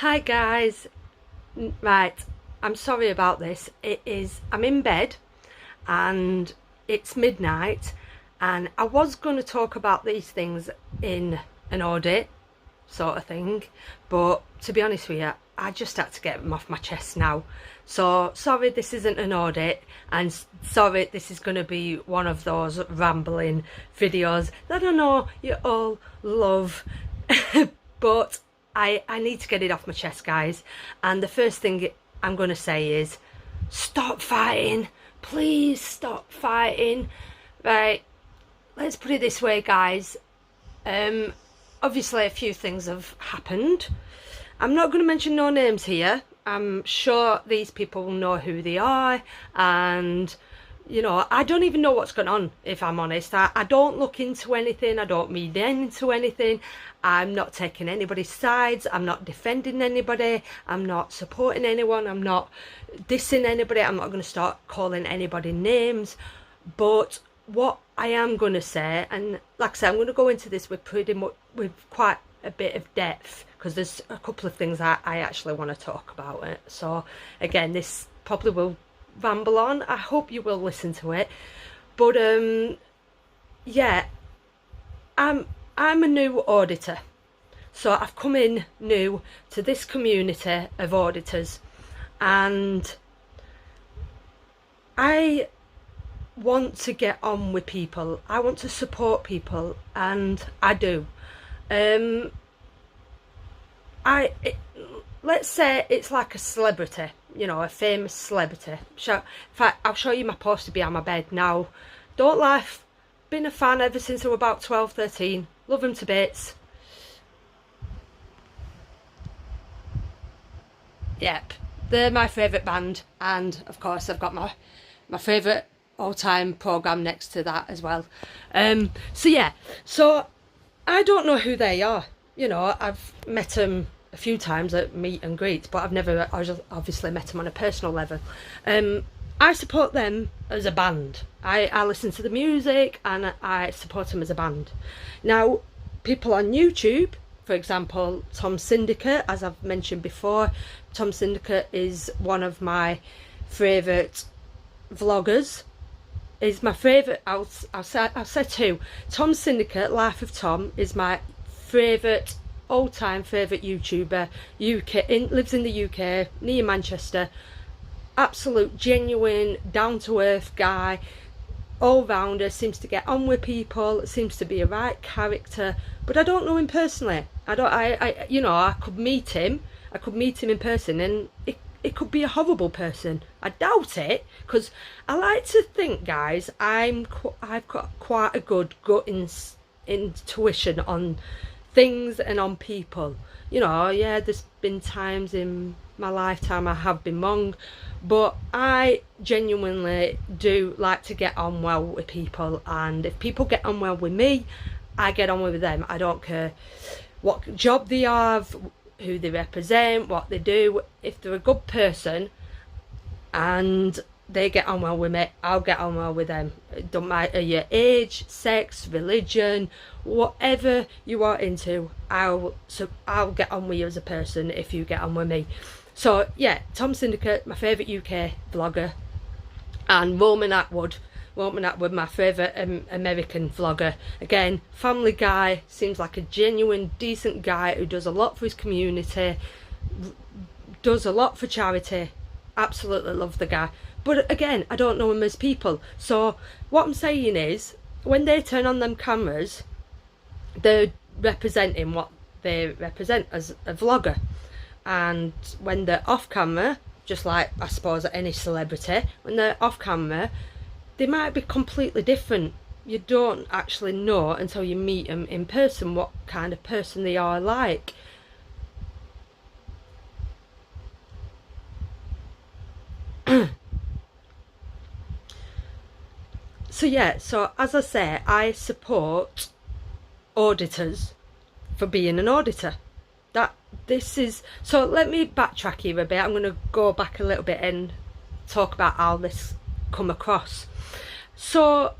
Hi guys, right, I'm sorry about this. I'm in bed and it's midnight and I was going to talk about these things in an audit sort of thing, but to be honest with you, I just had to get them off my chest now. So sorry this isn't an audit, and sorry this is going to be one of those rambling videos that I know you all love but I need to get it off my chest, guys. And the first thing I'm going to say is stop fighting. Please stop fighting. Right, let's put it this way, guys. Obviously a few things have happened. I'm not going to mention no names here. I'm sure these people will know who they are, and you know, I don't even know what's going on, if I'm honest. I don't look into anything, I don't read into anything, I'm not taking anybody's sides, I'm not defending anybody, I'm not supporting anyone, I'm not dissing anybody, I'm not going to start calling anybody names. But what I am going to say, and like I said, I'm going to go into this with quite a bit of depth, because there's a couple of things I actually want to talk about it. So again, this probably will ramble on. I hope you will listen to it. But yeah, I'm a new auditor, so I've come in new to this community of auditors, and I want to get on with people, I want to support people, and I do. Let's say it's like a celebrity, you know, a famous celebrity. In fact, I'll show you my poster behind my bed now. Don't laugh. Been a fan ever since I was about 12, 13. Love them to bits. Yep, they're my favourite band, and of course I've got my favourite all-time programme next to that as well. So yeah, so I don't know who they are. You know, I've met them a few times at meet and greets, but I've never obviously met them on a personal level. I support them as a band. I listen to the music and I support them as a band. Now, people on YouTube, for example, Tom Syndicate, as I've mentioned before, Tom Syndicate is one of my favourite vloggers. Is my favourite. I'll say two. Tom Syndicate, Life of Tom, is my favourite, all-time favourite YouTuber. Lives in the UK, near Manchester. Absolute genuine, down-to-earth guy, all-rounder, seems to get on with people, seems to be a right character, but I don't know him personally. You know, I could meet him in person, and it could be a horrible person. I doubt it, because I like to think, guys, I've got quite a good gut intuition on things and on people. You know, yeah, there's been times in my lifetime I have been wrong, but I genuinely do like to get on well with people, and if people get on well with me, I get on with them. I don't care what job they have, who they represent, what they do. If they're a good person and they get on well with me, I'll get on well with them. It don't matter your age, sex, religion, whatever you are into, I'll get on with you as a person if you get on with me. So yeah, Tom Syndicate, my favourite UK vlogger, and Roman Atwood, my favourite American vlogger. Again, family guy, seems like a genuine, decent guy who does a lot for his community, does a lot for charity. Absolutely love the guy. But again, I don't know him as people. So what I'm saying is, when they turn on them cameras, they're representing what they represent as a vlogger. And when they're off camera, just like I suppose any celebrity, when they're off camera, they might be completely different. You don't actually know until you meet them in person what kind of person they are like. So yeah, so as I say, I support auditors for being an auditor. So let me backtrack here a bit. I'm going to go back a little bit and talk about how this come across. So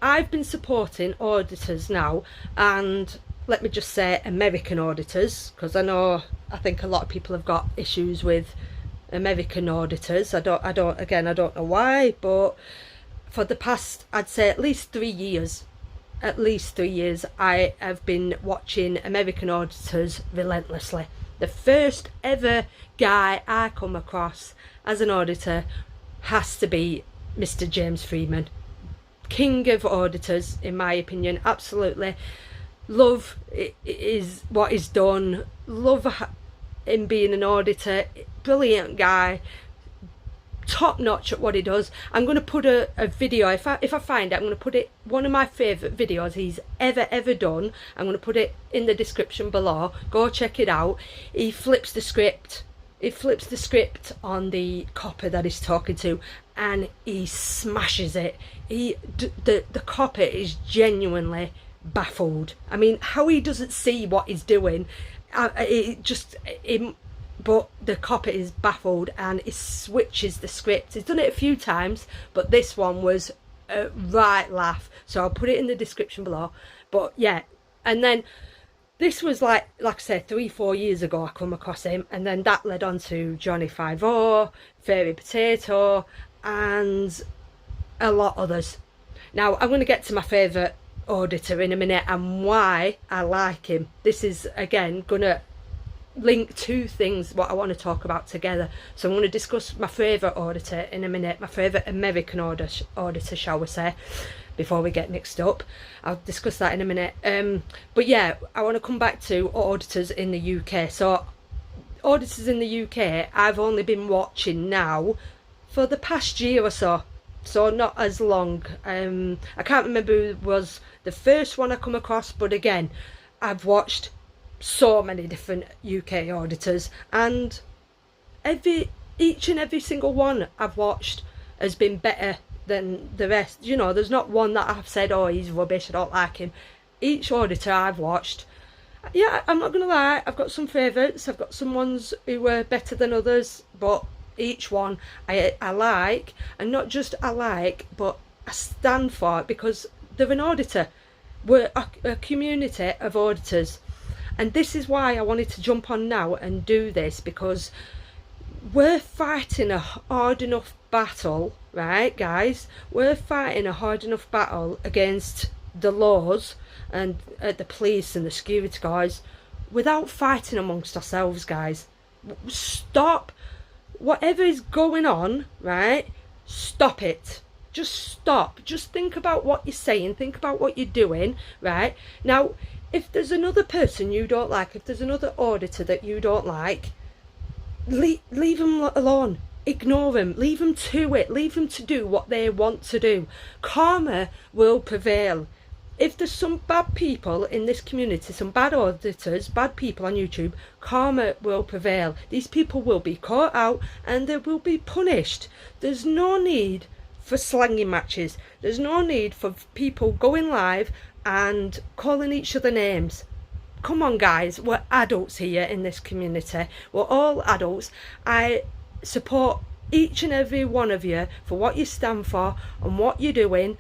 I've been supporting auditors now, and let me just say American auditors, because I think a lot of people have got issues with American auditors. I don't know why, but for the past, I'd say at least 3 years, I have been watching American auditors relentlessly. The first ever guy I come across as an auditor has to be Mr. James Freeman. King of auditors, in my opinion, absolutely. Love is what he's done. Love him being an auditor. Brilliant guy. Top notch at what he does. I'm going to put a video, if I find it, I'm going to put it, one of my favourite videos he's ever done. I'm going to put it in the description below. Go check it out. He flips the script. He flips the script on the copper that he's talking to, and he smashes it. The copper is genuinely baffled. I mean, how he doesn't see what he's doing, but the copper is baffled, and he switches the script. He's done it a few times, but this one was a right laugh. So I'll put it in the description below. But yeah, and then this was like I said, 3-4 years ago I come across him, and then that led on to Johnny 5-0, Fairy Potato, and a lot others. Now I'm going to get to my favourite auditor in a minute and why I like him. This is again going to link two things what I want to talk about together. So I'm going to discuss my favourite auditor in a minute, my favourite American auditor, shall we say, before we get mixed up. I'll discuss that in a minute. But yeah, I want to come back to auditors in the UK. So auditors in the UK, I've only been watching now for the past year or so. So not as long. I can't remember who was the first one I come across, but again, I've watched so many different UK auditors, and each and every single one I've watched has been better than the rest. You know, there's not one that I've said, oh, he's rubbish, I don't like him. Each auditor I've watched, yeah, I'm not gonna lie, I've got some favourites, I've got some ones who were better than others, but each one I like, and not just I like, but I stand for it, because they're an auditor. We're a community of auditors. And this is why I wanted to jump on now and do this, because we're fighting a hard enough battle, right, guys? We're fighting a hard enough battle against the laws and the police and the security guys without fighting amongst ourselves, guys. Stop. Whatever is going on, right? Stop it. Just stop. Just think about what you're saying. Think about what you're doing, right? Now, if there's another person you don't like, if there's another auditor that you don't like, leave them alone. Ignore them. Leave them to it. Leave them to do what they want to do. Karma will prevail. If there's some bad people in this community, some bad auditors, bad people on YouTube, karma will prevail. These people will be caught out and they will be punished. There's no need for slanging matches. There's no need for people going live and calling each other names. Come on, guys, we're adults here in this community. We're all adults. I support each and every one of you for what you stand for and what you're doing,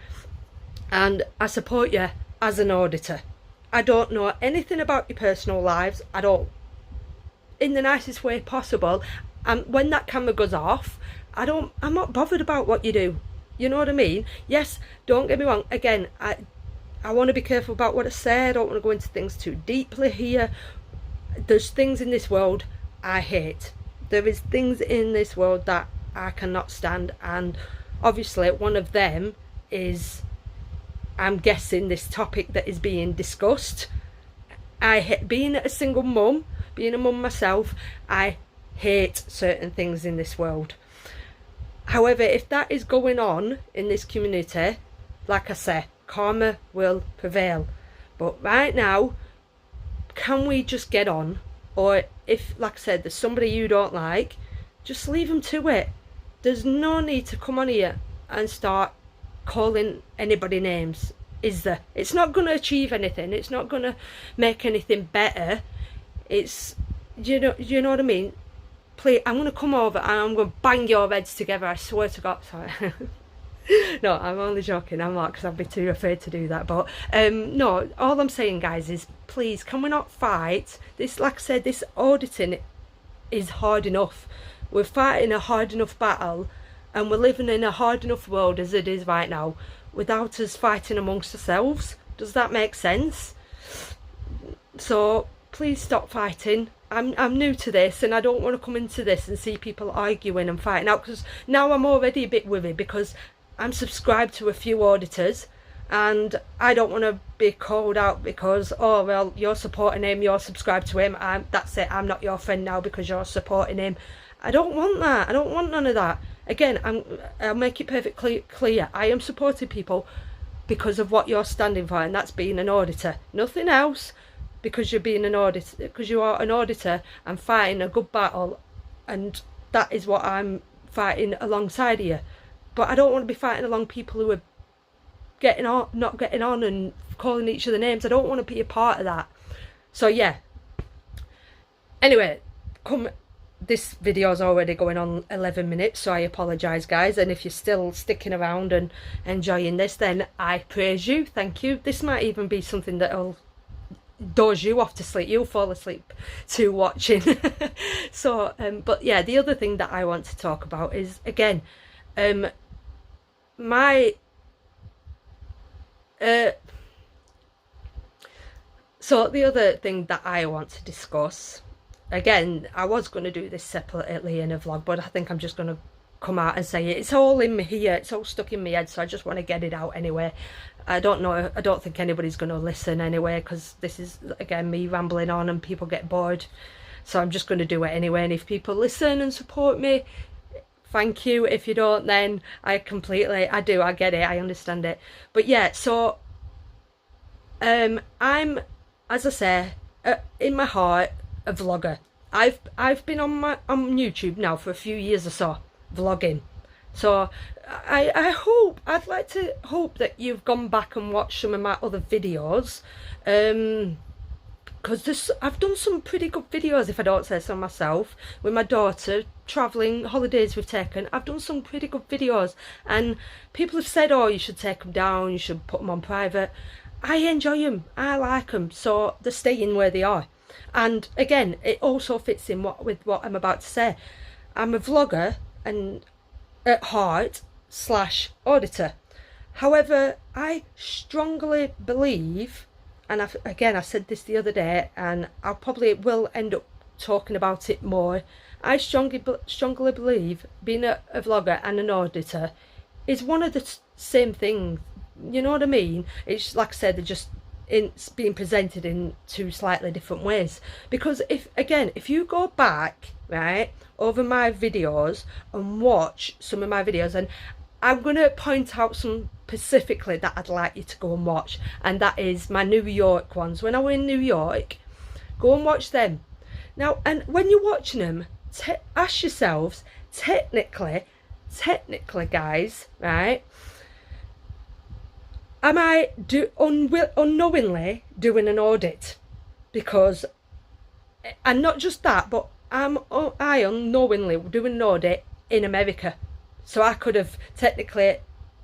and I support you as an auditor. I don't know anything about your personal lives. I don't, in the nicest way possible. And when that camera goes off, I'm not bothered about what you do. You know what I mean? Yes, don't get me wrong. Again, I want to be careful about what I say. I don't want to go into things too deeply here. There's things in this world I hate. There is things in this world that I cannot stand, and obviously one of them is, I'm guessing, this topic that is being discussed. Being a single mum, being a mum myself, I hate certain things in this world. However, if that is going on in this community, like I say, karma will prevail. But right now, can we just get on? Or if, like I said, there's somebody you don't like, just leave them to it. There's no need to come on here and start calling anybody names, is there? It's not going to achieve anything. It's not going to make anything better. It's, you know what I mean? Please, I'm going to come over and I'm going to bang your heads together. I swear to God. Sorry. No, I'm only joking, I'm not, because I'd be too afraid to do that. But no, all I'm saying, guys, is please, can we not fight this? Like I said, this auditing is hard enough. We're fighting a hard enough battle, and we're living in a hard enough world as it is right now, without us fighting amongst ourselves. Does that make sense? So please stop fighting. I'm new to this, and I don't want to come into this and see people arguing and fighting out, because now I'm already a bit worried, because I'm subscribed to a few auditors, and I don't want to be called out because, oh well, you're supporting him, you're subscribed to him, that's it, I'm not your friend now because you're supporting him. I don't want that. I don't want none of that. Again, I'll make it perfectly clear, I am supporting people because of what you're standing for, and that's being an auditor, nothing else. Because you're being an auditor, because you are an auditor, and fighting a good battle, and that is what I'm fighting alongside of you. But I don't want to be fighting along people who are getting on, not getting on, and calling each other names. I don't want to be a part of that. So yeah. Anyway, this video is already going on 11 minutes, so I apologise, guys. And if you're still sticking around and enjoying this, then I praise you. Thank you. This might even be something that'll doze you off to sleep. You'll fall asleep to watching. So but yeah, the other thing that I want to talk about is, again, so the other thing that I want to discuss, again, I was going to do this separately in a vlog, but I think I'm just going to come out and say it. It's all in me here, it's all stuck in my head, so I just want to get it out anyway. I don't think anybody's going to listen anyway, because this is, again, me rambling on and people get bored, so I'm just going to do it anyway. And if people listen and support me, thank you. If you don't, then I get it, I understand it. But yeah, so I'm, as I say, in my heart, a vlogger. I've been on YouTube now for a few years or so, vlogging. So I'd like to hope that you've gone back and watched some of my other videos, because I've done some pretty good videos, if I don't say so myself, with my daughter, travelling, holidays we've taken. I've done some pretty good videos, and people have said, oh, you should take them down, you should put them on private. I enjoy them, I like them, so they're staying where they are. And again, it also fits in with what I'm about to say. I'm a vlogger, and at heart / auditor. However, I strongly believe, and I said this the other day, and I probably will end up talking about it more, I strongly believe being a vlogger and an auditor is one of the same thing. You know what I mean? It's like I said, they're just being presented in two slightly different ways. Because if you go back, right, over my videos and watch some of my videos, and I'm going to point out some specifically that I'd like you to go and watch, and that is my New York ones. When I were in New York, go and watch them. Now, and when you're watching them, ask yourselves, technically guys, right, am I unknowingly doing an audit? Because, and not just that, but I unknowingly doing an audit in America. So I could have technically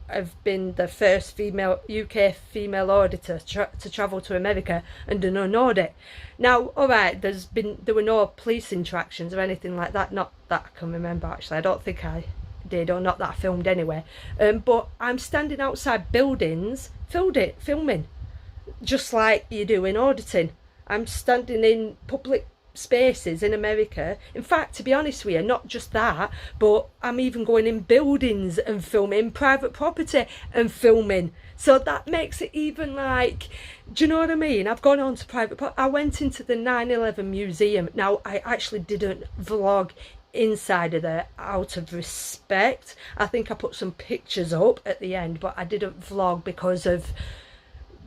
have been the first UK female auditor to travel to America and do an audit. Now, all right, there were no police interactions or anything like that. Not that I can remember, actually. I don't think I did, or not that I filmed anyway. But I'm standing outside buildings, filming, just like you do in auditing. I'm standing in public spaces in America. In fact, to be honest with you, not just that, but I'm even going in buildings and filming, private property and filming. So that makes it even like, do you know what I mean? I've gone on to private property. I went into the 9/11 museum. Now, I actually didn't vlog inside of there out of respect. I think I put some pictures up at the end, but I didn't vlog because of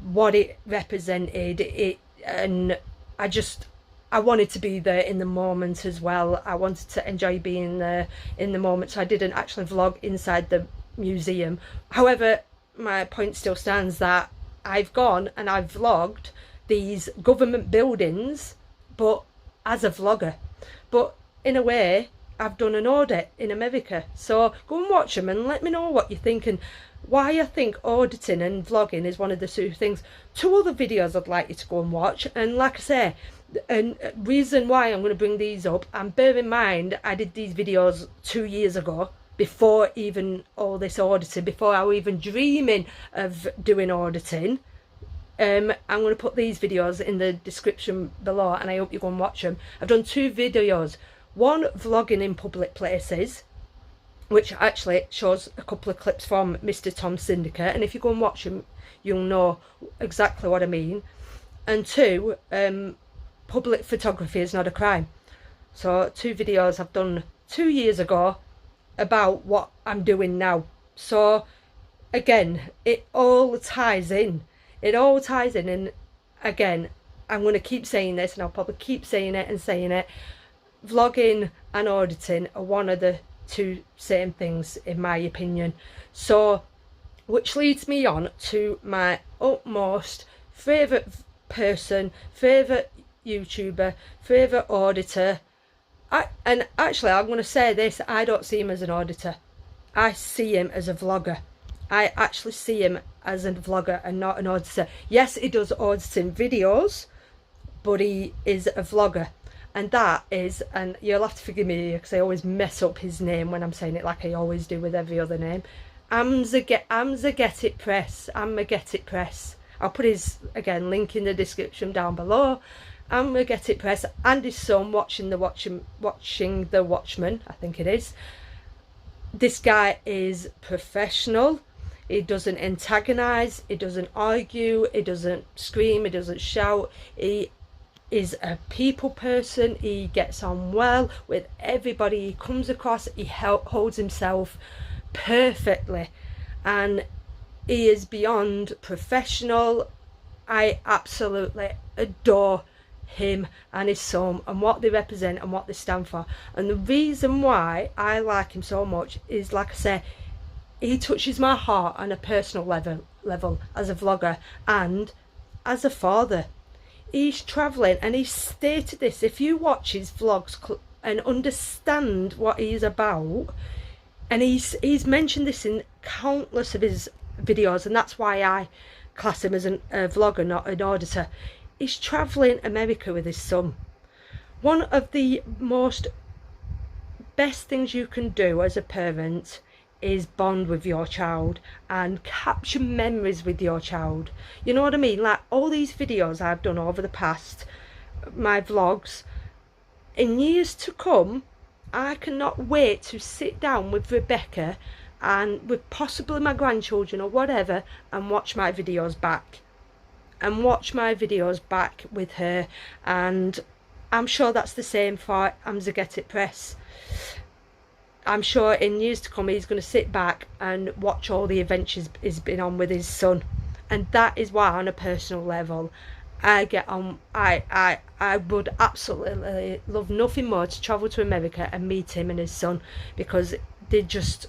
what it represented. And I wanted to be there in the moment as well. I wanted to enjoy being there in the moment, so I didn't actually vlog inside the museum. However, my point still stands that I've gone and I've vlogged these government buildings, but as a vlogger. But in a way, I've done an audit in America. So go and watch them and let me know what you think and why I think auditing and vlogging is one of the two things. Two other videos I'd like you to go and watch, and like I say, and reason why I'm going to bring these up, and bear in mind I did these videos 2 years ago, before even all this auditing, before I was even dreaming of doing auditing. I'm going to put these videos in the description below, and I hope you go and watch them. I've done 2 videos, one vlogging in public places, which actually shows a couple of clips from Mr. Tom's Syndicate, and if you go and watch them you'll know exactly what I mean. And 2, public photography is not a crime. So 2 videos I've done 2 years ago about what I'm doing now. So again, it all ties in. It all ties in, and again, I'm going to keep saying this, and I'll probably keep saying it and saying it. Vlogging and auditing are one of the 2 same things in my opinion. So, which leads me on to my utmost favourite person, favourite YouTuber, favourite auditor. And actually, I'm going to say this, I don't see him as an auditor. I see him as a vlogger. I actually see him as a vlogger and not an auditor. Yes, he does auditing videos, but he is a vlogger. And that is, and you'll have to forgive me because I always mess up his name when I'm saying it, like I always do with every other name. Amagansett Press. Amagansett Press. I'll put his, again, link in the description down below. Amagansett Press, and his son watching the Watchmen, I think it is. This guy is professional. He doesn't antagonise, he doesn't argue, he doesn't scream, he doesn't shout. He is a people person. He gets on well with everybody he comes across. He holds himself perfectly, and he is beyond professional. I absolutely adore him and his son and what they represent and what they stand for. And the reason why I like him so much is, like I say, he touches my heart on a personal level as a vlogger and as a father. He's travelling, and he's stated this. If you watch his vlogs and understand what he's about, and he's mentioned this in countless of his videos, and that's why I class him as a vlogger, not an auditor. He's travelling America with his son. One of the most best things you can do as a parent is bond with your child and capture memories with your child. You know what I mean? Like all these videos I've done over the past, my vlogs, in years to come, I cannot wait to sit down with Rebecca and with possibly my grandchildren or whatever and watch my videos back. And watch my videos back with her. And I'm sure that's the same for Amagansett Press. I'm sure in years to come he's going to sit back and watch all the adventures he's been on with his son, and that is why on a personal level I get on. I would absolutely love nothing more to travel to America and meet him and his son, because they're just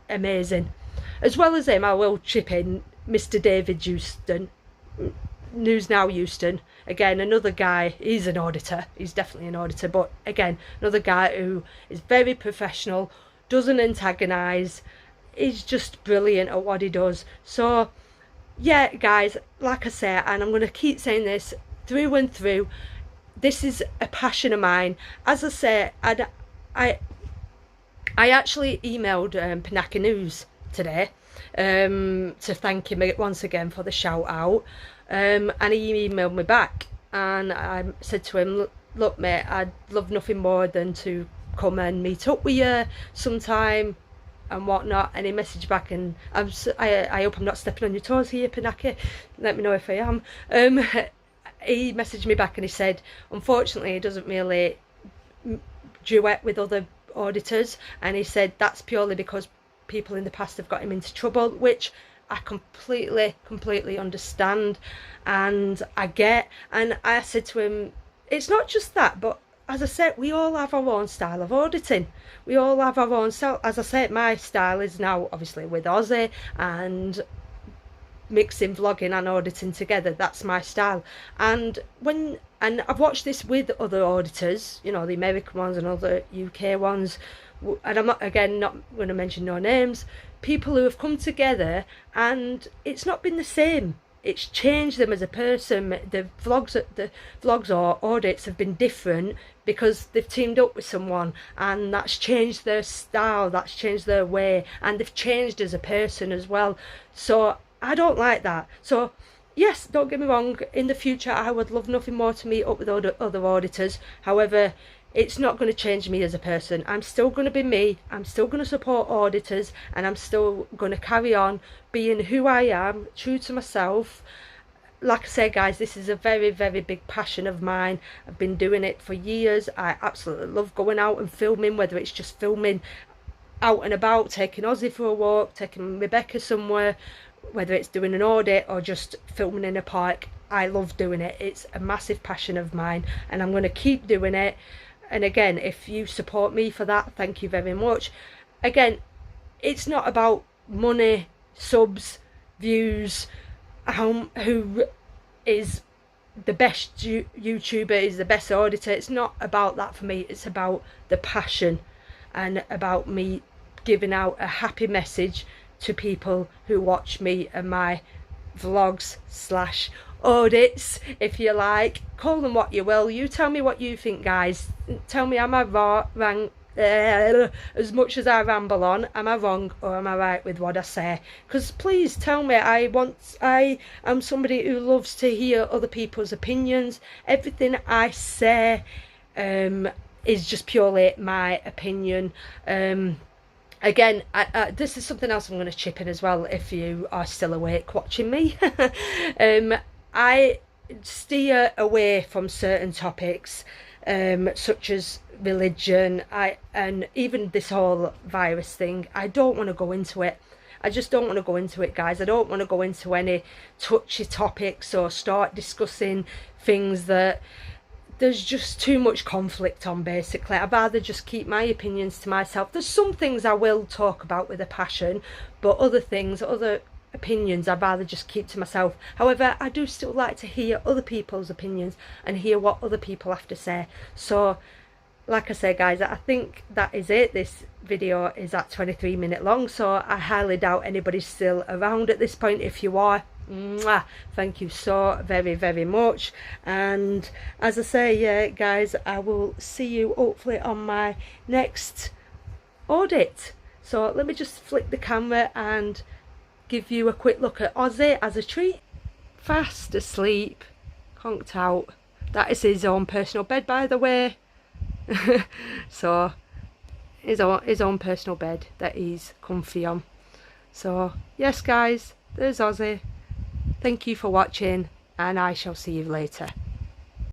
amazing. As well as him, I will chip in Mr. David Houston, News Now Houston. Again, another guy, he's an auditor, he's definitely an auditor, but again, another guy who is very professional, doesn't antagonise, is just brilliant at what he does. So yeah guys, like I say, and I'm going to keep saying this through and through, this is a passion of mine. As I say, I actually emailed Pinnacle News today to thank him once again for the shout out. And he emailed me back, and I said to him, look mate, I'd love nothing more than to come and meet up with you sometime and whatnot. And he messaged back, and I hope I'm not stepping on your toes here, Pinnacle, let me know if I am. He messaged me back and he said unfortunately he doesn't really duet with other auditors, and he said that's purely because people in the past have got him into trouble, which I completely understand and I get. And I said to him, it's not just that, but as I said, we all have our own style of auditing. We all have our own style. As I said, my style is now obviously with Aussie, and mixing vlogging and auditing together. That's my style. And I've watched this with other auditors, you know, the American ones and other UK ones, and I'm not going to mention no names, people who have come together and it's not been the same. It's changed them as a person. The vlogs or audits have been different because they've teamed up with someone, and that's changed their style, that's changed their way, and they've changed as a person as well. So I don't like that. So yes, don't get me wrong, in the future I would love nothing more to meet up with other auditors. However, it's not going to change me as a person. I'm still going to be me. I'm still going to support auditors, and I'm still going to carry on being who I am, true to myself. Like I say, guys, this is a very, very big passion of mine. I've been doing it for years. I absolutely love going out and filming, whether it's just filming out and about, taking Ozzy for a walk, taking Rebecca somewhere, whether it's doing an audit or just filming in a park. I love doing it. It's a massive passion of mine, and I'm going to keep doing it. And again, if you support me for that, thank you very much. Again, it's not about money, subs, views, who is the best YouTuber, is the best auditor. It's not about that for me. It's about the passion and about me giving out a happy message to people who watch me and my vlogs / audits, if you like. Call them what you will. You tell me what you think, guys. Tell me, am I wrong? As much as I ramble on, am I wrong or am I right with what I say? Because please tell me. I am somebody who loves to hear other people's opinions. Everything I say is just purely my opinion. Again, this is something else I'm going to chip in as well, if you are still awake watching me. I steer away from certain topics, such as religion, and even this whole virus thing. I don't want to go into it. I just don't want to go into it, guys. I don't want to go into any touchy topics or start discussing things that there's just too much conflict on, basically. I'd rather just keep my opinions to myself. There's some things I will talk about with a passion, but other things, other opinions, I'd rather just keep to myself. However, I do still like to hear other people's opinions and hear what other people have to say. So like I say, guys, I think that is it. This video is at 23 minutes long, so I highly doubt anybody's still around at this point. If you are, mwah, thank you so very, very much. And as I say, yeah, guys, I will see you hopefully on my next audit. So let me just flick the camera and give you a quick look at Ozzy as a treat. Fast asleep, conked out. That is his own personal bed, by the way. So his own personal bed that he's comfy on. So yes, guys, there's Ozzy. Thank you for watching, and I shall see you later.